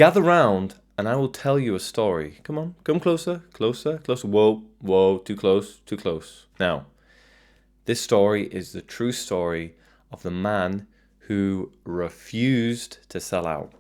Gather round and I will tell you a story. Come on, come closer, closer, closer. Whoa, whoa, too close, too close. Now, this story is the true story of the man who refused to sell out.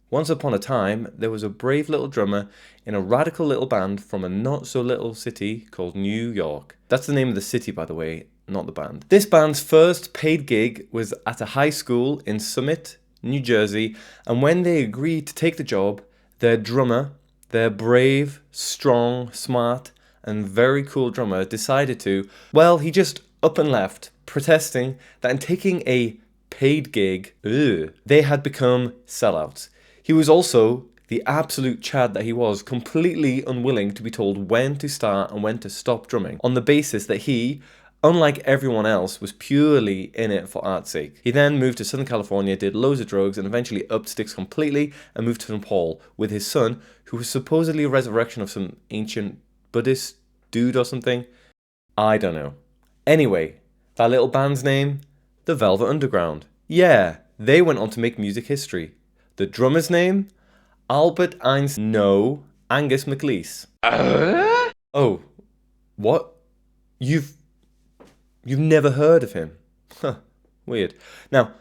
Once upon a time, there was a brave little drummer in a radical little band from a not-so-little city called New York. That's the name of the city, by the way, not the band. This band's first paid gig was at a high school in Summit, New Jersey, and when they agreed to take the job, their drummer, their brave, strong, smart, and very cool drummer decided to, well, he just up and left, protesting that in taking a paid gig, they had become sellouts. He was also, the absolute Chad that he was, completely unwilling to be told when to start and when to stop drumming, on the basis that he, unlike everyone else, was purely in it for art's sake. He then moved to Southern California, did loads of drugs, and eventually upped sticks completely and moved to St. Paul with his son, who was supposedly a resurrection of some ancient Buddhist dude or something. I don't know. Anyway, that little band's name? The Velvet Underground. Yeah, they went on to make music history. The drummer's name? Albert Einstein. No, Angus McLeese. Oh, what? You've never heard of him? Huh, weird. Now,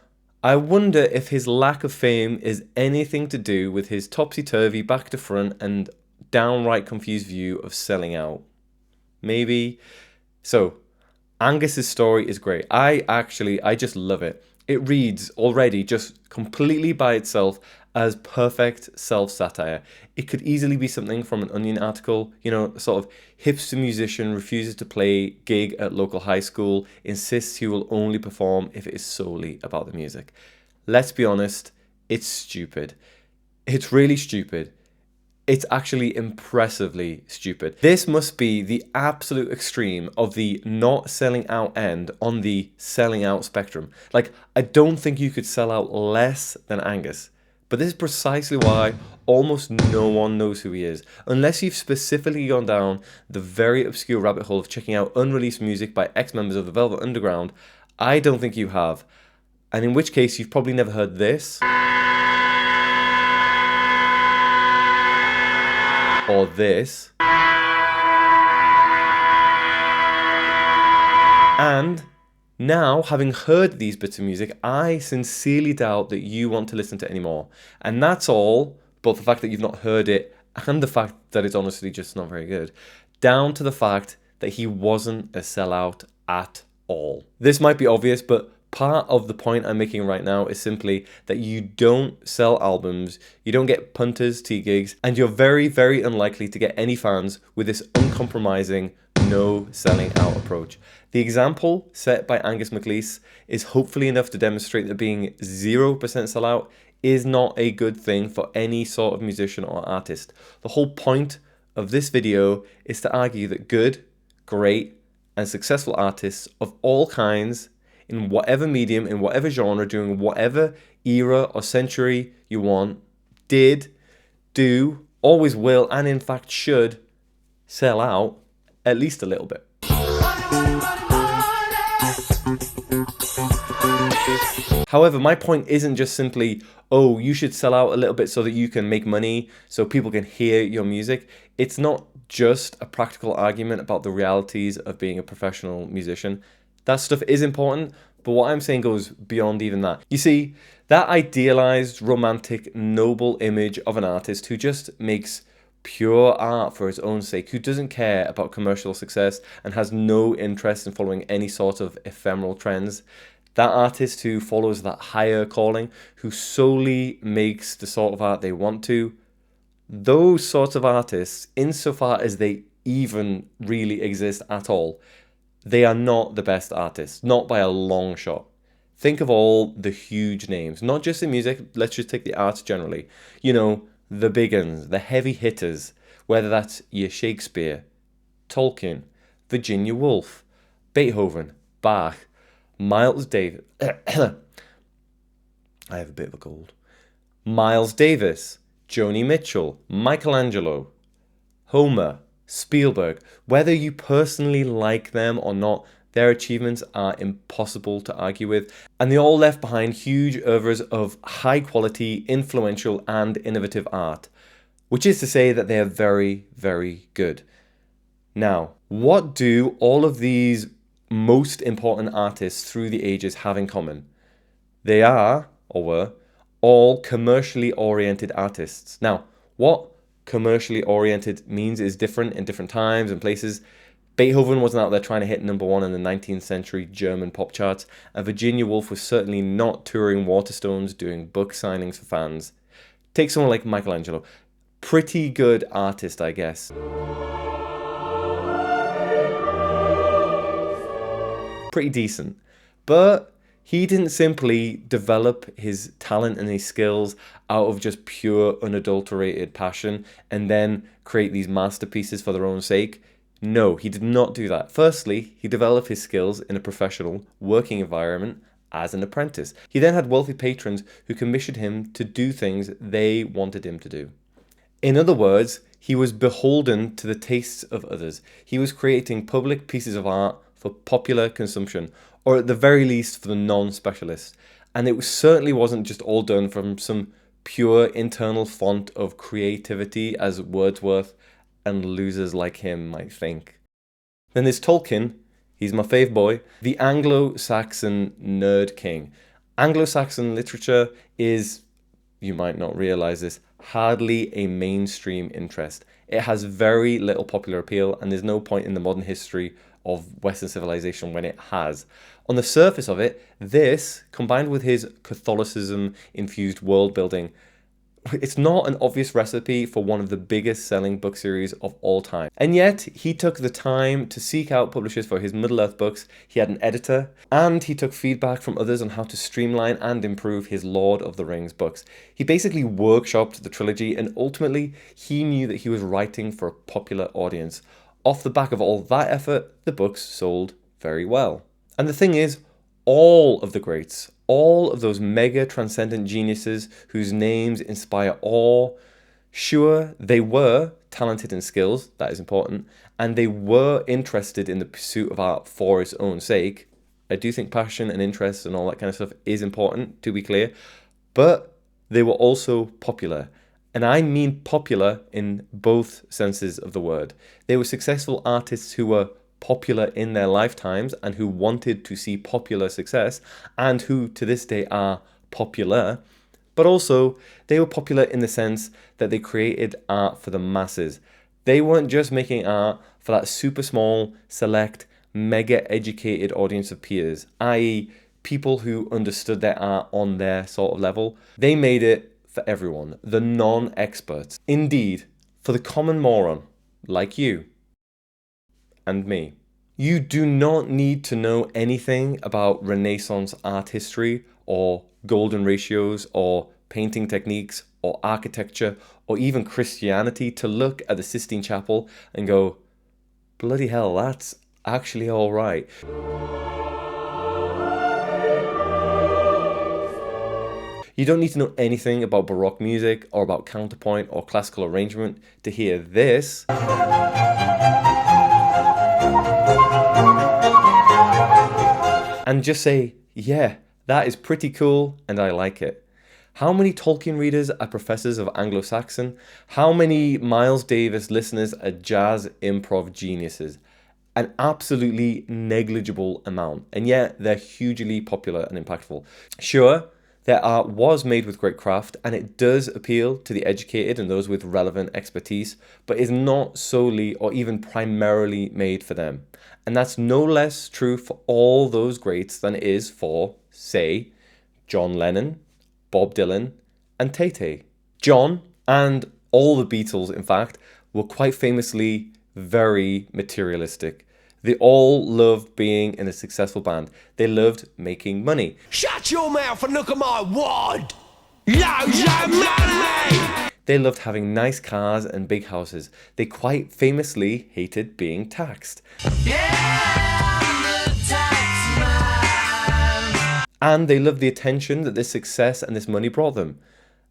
I wonder if his lack of fame is anything to do with his topsy-turvy, back to front, and downright confused view of selling out. Maybe. So, Angus's story is great. I just love it. It reads already just completely by itself as perfect self-satire. It could easily be something from an Onion article, sort of hipster musician refuses to play gig at local high school, insists he will only perform if it is solely about the music. Let's be honest, it's stupid. It's really stupid. It's actually impressively stupid. This must be the absolute extreme of the not selling out end on the selling out spectrum. Like, I don't think you could sell out less than Angus. But this is precisely why almost no one knows who he is. Unless you've specifically gone down the very obscure rabbit hole of checking out unreleased music by ex-members of the Velvet Underground, I don't think you have. And in which case, you've probably never heard this. Or this. And now, having heard these bits of music, I sincerely doubt that you want to listen to any more. And that's all, both the fact that you've not heard it and the fact that it's honestly just not very good, down to the fact that he wasn't a sellout at all. This might be obvious, but part of the point I'm making right now is simply that you don't sell albums, you don't get punters to gigs, and you're very, very unlikely to get any fans with this uncompromising, no selling out approach. The example set by Angus McLeese is hopefully enough to demonstrate that being 0% sellout is not a good thing for any sort of musician or artist. The whole point of this video is to argue that good, great, and successful artists of all kinds, in whatever medium, in whatever genre, during whatever era or century you want, did, do, always will, and in fact should sell out at least a little bit. However, my point isn't just simply, oh, you should sell out a little bit so that you can make money, so people can hear your music. It's not just a practical argument about the realities of being a professional musician. That stuff is important, but what I'm saying goes beyond even that. You see, that idealized, romantic, noble image of an artist who just makes pure art for its own sake, who doesn't care about commercial success and has no interest in following any sort of ephemeral trends, that artist who follows that higher calling, who solely makes the sort of art they want to, those sorts of artists, insofar as they even really exist at all, they are not the best artists, not by a long shot. Think of all the huge names, not just in music, let's just take the arts generally. The big uns, the heavy hitters, whether that's your Shakespeare, Tolkien, Virginia Woolf, Beethoven, Bach, Miles Davis. I have a bit of a cold. Miles Davis, Joni Mitchell, Michelangelo, Homer, Spielberg. Whether you personally like them or not Their achievements are impossible to argue with, and they all left behind huge oeuvres of high quality, influential, and innovative art, which is to say that they are very, very good. Now, what do all of these most important artists through the ages have in common? They are, or were, all commercially oriented artists. Now, what commercially oriented means is different in different times and places. Beethoven wasn't out there trying to hit #1 in the 19th century German pop charts, and Virginia Woolf was certainly not touring Waterstones doing book signings for fans. Take someone like Michelangelo. Pretty good artist, I guess. Pretty decent. But he didn't simply develop his talent and his skills out of just pure, unadulterated passion and then create these masterpieces for their own sake. No, he did not do that. Firstly, he developed his skills in a professional, working environment as an apprentice. He then had wealthy patrons who commissioned him to do things they wanted him to do. In other words, he was beholden to the tastes of others. He was creating public pieces of art for popular consumption, or at the very least for the non-specialists. And it certainly wasn't just all done from some pure internal font of creativity as Wordsworth and losers like him might think. Then there's Tolkien. He's my fave boy, the Anglo-Saxon nerd king. Anglo-Saxon literature is, you might not realize this, hardly a mainstream interest. It has very little popular appeal, and there's no point in the modern history of Western civilization when it has. On the surface of it, this, combined with his Catholicism-infused world building, it's not an obvious recipe for one of the biggest selling book series of all time. And yet, he took the time to seek out publishers for his Middle-earth books. He had an editor, and he took feedback from others on how to streamline and improve his Lord of the Rings books. He basically workshopped the trilogy, and ultimately, he knew that he was writing for a popular audience. Off the back of all that effort, the books sold very well. And the thing is, all of the greats, all of those mega transcendent geniuses whose names inspire awe, sure, they were talented in skills, that is important, and they were interested in the pursuit of art for its own sake. I do think passion and interest and all that kind of stuff is important, to be clear, but they were also popular. And I mean popular in both senses of the word. They were successful artists who were popular in their lifetimes and who wanted to see popular success and who to this day are popular, but also they were popular in the sense that they created art for the masses. They weren't just making art for that super small, select, mega educated audience of peers, i.e. people who understood their art on their sort of level. They made it for everyone, the non-experts. Indeed, for the common moron, like you and me. You do not need to know anything about Renaissance art history or golden ratios or painting techniques or architecture or even Christianity to look at the Sistine Chapel and go, bloody hell, that's actually all right. You don't need to know anything about Baroque music or about counterpoint or classical arrangement to hear this. And just say, yeah, that is pretty cool and I like it. How many Tolkien readers are professors of Anglo-Saxon? How many Miles Davis listeners are jazz improv geniuses? An absolutely negligible amount, and yet they're hugely popular and impactful. Sure, their art was made with great craft, and it does appeal to the educated and those with relevant expertise, but is not solely or even primarily made for them. And that's no less true for all those greats than it is for, say, John Lennon, Bob Dylan, and Tay-Tay. John, and all the Beatles, in fact, were quite famously very materialistic. They all loved being in a successful band. They loved making money. Shut your mouth and look at my wad! Loads of money! They loved having nice cars and big houses. They quite famously hated being taxed. Yeah, the tax man. And they loved the attention that this success and this money brought them.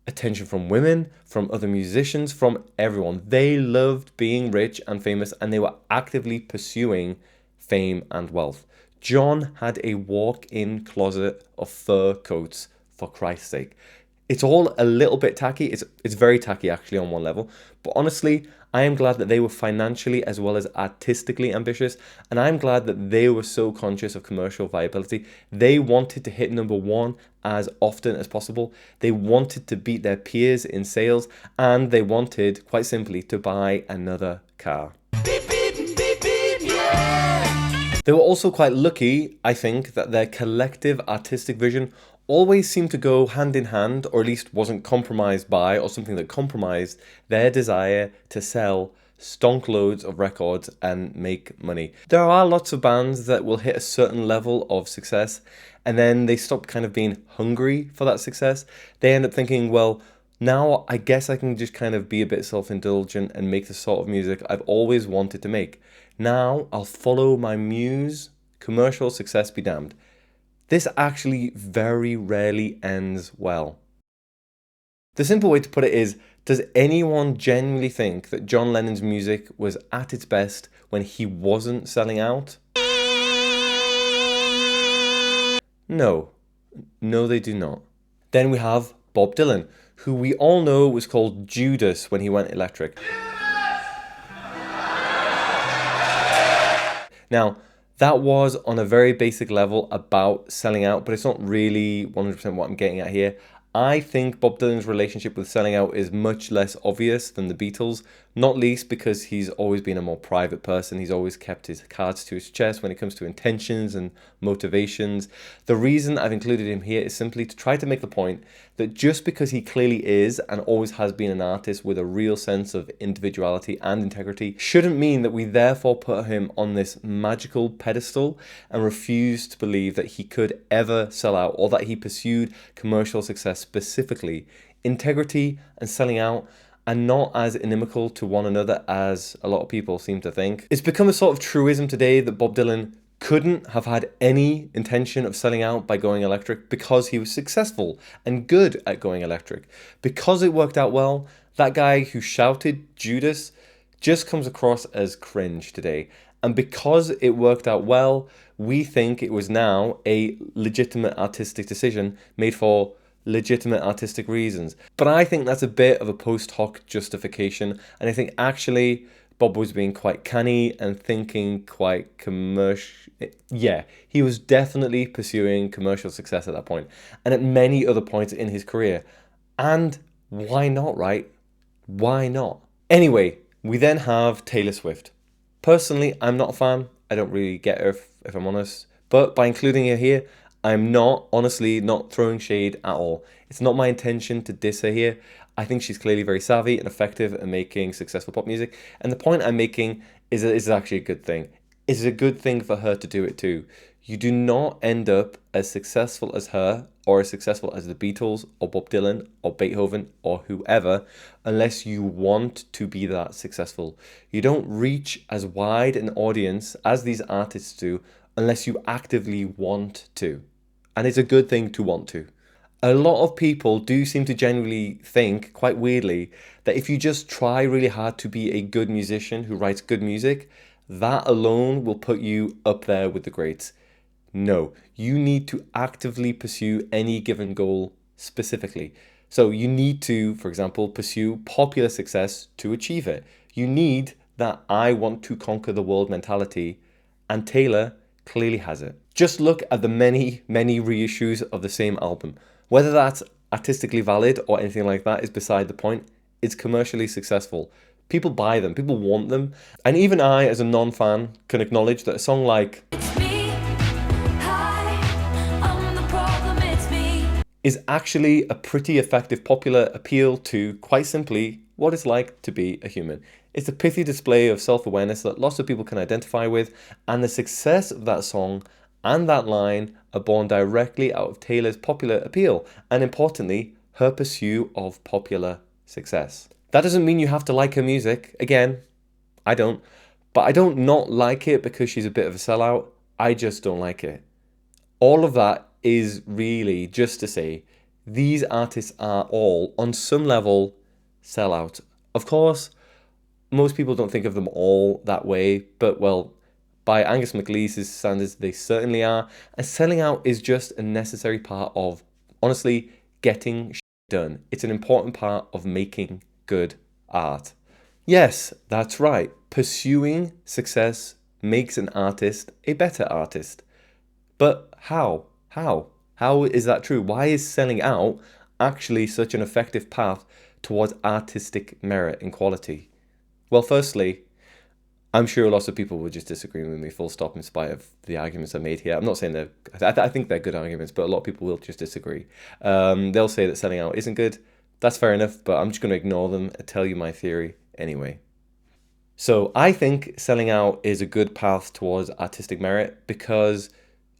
Attention from women, from other musicians, from everyone. They loved being rich and famous, and they were actively pursuing fame and wealth. John had a walk-in closet of fur coats, for Christ's sake. It's all a little bit tacky. It's very tacky actually on one level. But honestly, I am glad that they were financially as well as artistically ambitious. And I'm glad that they were so conscious of commercial viability. They wanted to hit number one as often as possible. They wanted to beat their peers in sales. And they wanted, quite simply, to buy another car. Beep, beep, beep, beep, yeah. They were also quite lucky, I think, that their collective artistic vision always seemed to go hand in hand, or at least wasn't compromised by, or something that compromised their desire to sell stonk loads of records and make money. There are lots of bands that will hit a certain level of success and then they stop kind of being hungry for that success. They end up thinking, well, now I guess I can just kind of be a bit self-indulgent and make the sort of music I've always wanted to make. Now I'll follow my muse, commercial success be damned. This actually very rarely ends well. The simple way to put it is, does anyone genuinely think that John Lennon's music was at its best when he wasn't selling out? No. No, they do not. Then we have Bob Dylan, who we all know was called Judas when he went electric. Now, that was on a very basic level about selling out, but it's not really 100% what I'm getting at here. I think Bob Dylan's relationship with selling out is much less obvious than the Beatles, not least because he's always been a more private person. He's always kept his cards to his chest when it comes to intentions and motivations. The reason I've included him here is simply to try to make the point that just because he clearly is and always has been an artist with a real sense of individuality and integrity shouldn't mean that we therefore put him on this magical pedestal and refuse to believe that he could ever sell out or that he pursued commercial success specifically. Integrity and selling out are not as inimical to one another as a lot of people seem to think. It's become a sort of truism today that Bob Dylan couldn't have had any intention of selling out by going electric because he was successful and good at going electric. Because it worked out well, that guy who shouted Judas just comes across as cringe today. And because it worked out well, we think it was now a legitimate artistic decision made for legitimate artistic reasons. But I think that's a bit of a post hoc justification, and I think actually Bob was being quite canny and thinking quite commercial. Yeah, he was definitely pursuing commercial success at that point and at many other points in his career. And why not, right? Why not? Anyway, we then have Taylor Swift. Personally, I'm not a fan. I don't really get her, if I'm honest. But by including her here, I'm not, honestly, not throwing shade at all. It's not my intention to diss her here. I think she's clearly very savvy and effective at making successful pop music. And the point I'm making is that it's actually a good thing. It's a good thing for her to do it too. You do not end up as successful as her or as successful as the Beatles or Bob Dylan or Beethoven or whoever unless you want to be that successful. You don't reach as wide an audience as these artists do unless you actively want to. And it's a good thing to want to. A lot of people do seem to genuinely think, quite weirdly, that if you just try really hard to be a good musician who writes good music, that alone will put you up there with the greats. No, you need to actively pursue any given goal specifically. So you need to, for example, pursue popular success to achieve it. You need that I want to conquer the world mentality, and Taylor clearly has it. Just look at the many, many reissues of the same album. Whether that's artistically valid or anything like that is beside the point. It's commercially successful. People buy them, people want them. And even I, as a non-fan, can acknowledge that a song like is actually a pretty effective popular appeal to, quite simply, what it's like to be a human. It's a pithy display of self-awareness that lots of people can identify with, and the success of that song and that line are born directly out of Taylor's popular appeal, and importantly, her pursuit of popular success. That doesn't mean you have to like her music. Again, I don't. But I don't not like it because she's a bit of a sellout. I just don't like it. All of that is really just to say these artists are all, on some level, sellouts. Of course, most people don't think of them all that way, but well, By Angus MacLeese's standards, they certainly are. And selling out is just a necessary part of, honestly, getting shit done. It's an important part of making good art. Yes, that's right. Pursuing success makes an artist a better artist. But how? How is that true? Why is selling out actually such an effective path towards artistic merit and quality? Well, firstly, I'm sure lots of people will just disagree with me full stop in spite of the arguments I made here. I'm not saying I think they're good arguments, but a lot of people will just disagree. They'll say that selling out isn't good. That's fair enough, but I'm just going to ignore them and tell you my theory anyway. So I think selling out is a good path towards artistic merit because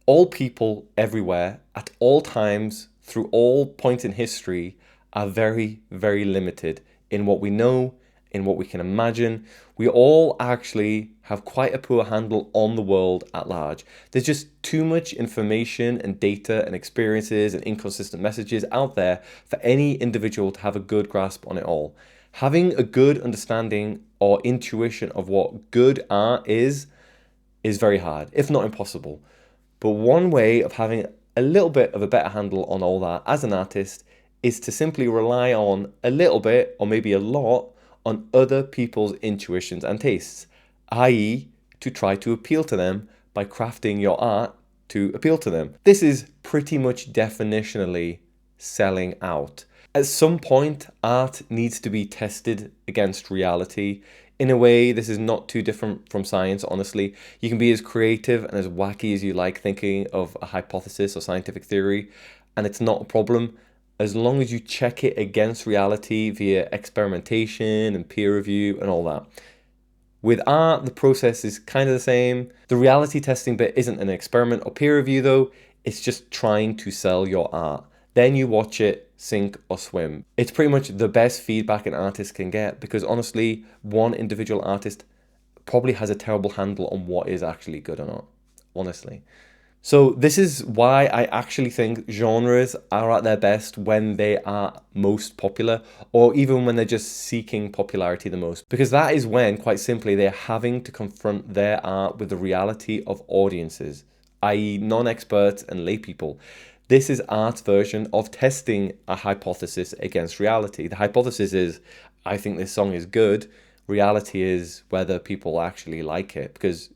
all people everywhere, at all times, through all points in history, are very, very limited in what we know, in what we can imagine. We all actually have quite a poor handle on the world at large. There's just too much information and data and experiences and inconsistent messages out there for any individual to have a good grasp on it all. Having a good understanding or intuition of what good art is very hard, if not impossible. But one way of having a little bit of a better handle on all that as an artist is to simply rely on a little bit, or maybe a lot, on other people's intuitions and tastes, i.e. to try to appeal to them by crafting your art to appeal to them. This is pretty much definitionally selling out. At some point, art needs to be tested against reality. In a way, this is not too different from science, honestly. You can be as creative and as wacky as you like thinking of a hypothesis or scientific theory, and it's not a problem as long as you check it against reality via experimentation and peer review and all that. With art, the process is kind of the same. The reality testing bit isn't an experiment or peer review though, it's just trying to sell your art. Then you watch it sink or swim. It's pretty much the best feedback an artist can get because honestly, one individual artist probably has a terrible handle on what is actually good or not, honestly. So this is why I actually think genres are at their best when they are most popular, or even when they're just seeking popularity the most. Because that is when, quite simply, they're having to confront their art with the reality of audiences, i.e. non-experts and laypeople. This is art's version of testing a hypothesis against reality. The hypothesis is, I think this song is good. Reality is whether people actually like it. Because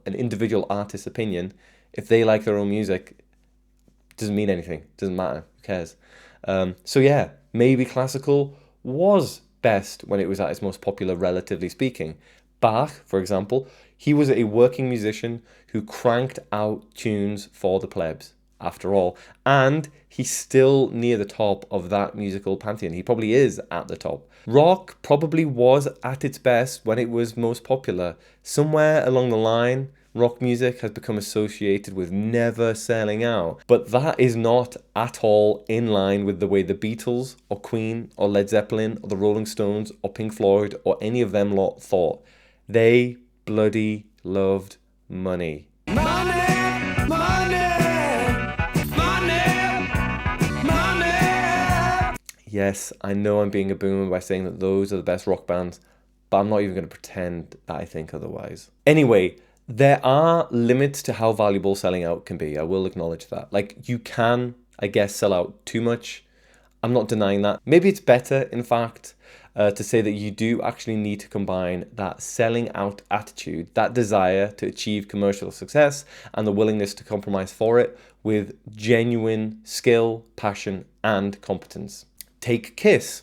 an individual artist's opinion, if they like their own music, doesn't mean anything. Doesn't matter. Who cares? So yeah, maybe classical was best when it was at its most popular, relatively speaking. Bach, for example, he was a working musician who cranked out tunes for the plebs, after all, and he's still near the top of that musical pantheon. He probably is at the top. Rock probably was at its best when it was most popular. Somewhere along the line, rock music has become associated with never selling out. But that is not at all in line with the way the Beatles or Queen or Led Zeppelin or the Rolling Stones or Pink Floyd or any of them lot thought. They bloody loved money. Money, money. Yes, I know I'm being a boomer by saying that those are the best rock bands, but I'm not even going to pretend that I think otherwise. Anyway, there are limits to how valuable selling out can be. I will acknowledge that. Like, you can, I guess, sell out too much. I'm not denying that. Maybe it's better, in fact, to say that you do actually need to combine that selling out attitude, that desire to achieve commercial success and the willingness to compromise for it with genuine skill, passion, and competence. Take Kiss.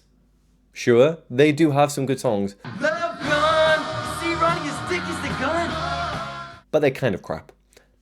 Sure, they do have some good songs. Love gun, see running as thick as the gun. But they're kind of crap.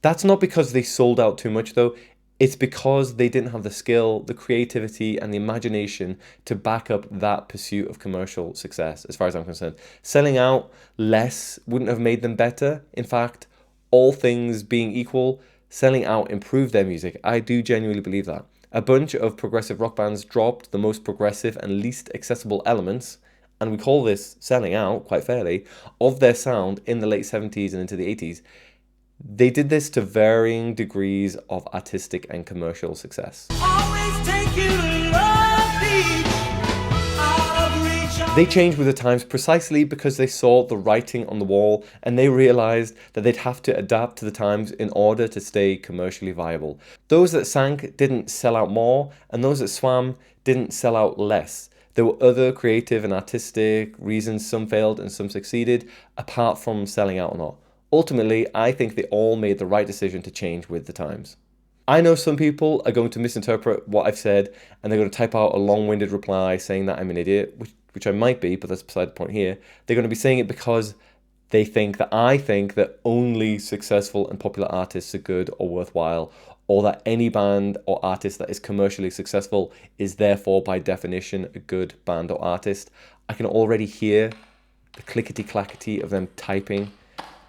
That's not because they sold out too much though. It's because they didn't have the skill, the creativity, and the imagination to back up that pursuit of commercial success, as far as I'm concerned. Selling out less wouldn't have made them better. In fact, all things being equal, selling out improved their music. I do genuinely believe that. A bunch of progressive rock bands dropped the most progressive and least accessible elements, and we call this selling out, quite fairly, of their sound in the late 70s and into the 80s. They did this to varying degrees of artistic and commercial success. Always take you to love beach, out of reach They changed with the times precisely because they saw the writing on the wall and they realized that they'd have to adapt to the times in order to stay commercially viable. Those that sank didn't sell out more, and those that swam didn't sell out less. There were other creative and artistic reasons some failed and some succeeded, apart from selling out or not. Ultimately, I think they all made the right decision to change with the times. I know some people are going to misinterpret what I've said and they're going to type out a long-winded reply saying that I'm an idiot, which I might be, but that's beside the point here. They're going to be saying it because they think that I think that only successful and popular artists are good or worthwhile, or that any band or artist that is commercially successful is therefore by definition a good band or artist. I can already hear the clickety-clackety of them typing,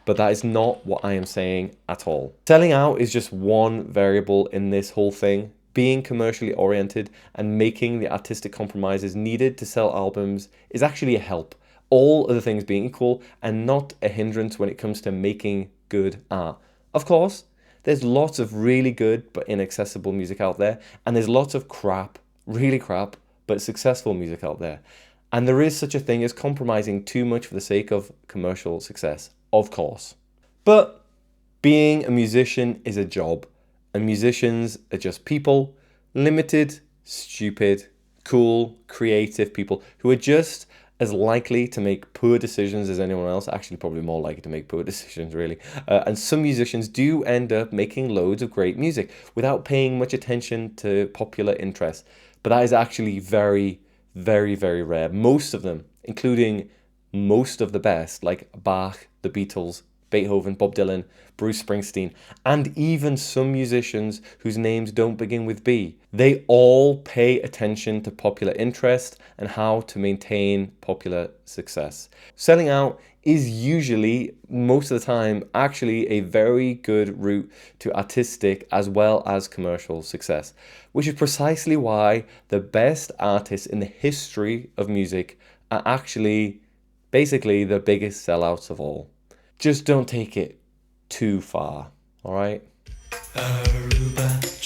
but that is not what I am saying at all. Selling out is just one variable in this whole thing. Being commercially oriented and making the artistic compromises needed to sell albums is actually a help, all other things being equal, and not a hindrance when it comes to making good art. Of course, there's lots of really good but inaccessible music out there, and there's lots of crap, really crap, but successful music out there. And there is such a thing as compromising too much for the sake of commercial success, of course. But being a musician is a job, and musicians are just people, limited, stupid, cool, creative people who are just as likely to make poor decisions as anyone else, actually probably more likely to make poor decisions really. And some musicians do end up making loads of great music without paying much attention to popular interest. But that is actually very, very, very rare. Most of them, including most of the best, like Bach, the Beatles, Beethoven, Bob Dylan, Bruce Springsteen, and even some musicians whose names don't begin with B. They all pay attention to popular interest and how to maintain popular success. Selling out is usually, most of the time, actually a very good route to artistic as well as commercial success, which is precisely why the best artists in the history of music are actually basically the biggest sellouts of all. Just don't take it too far, all right? Aruba.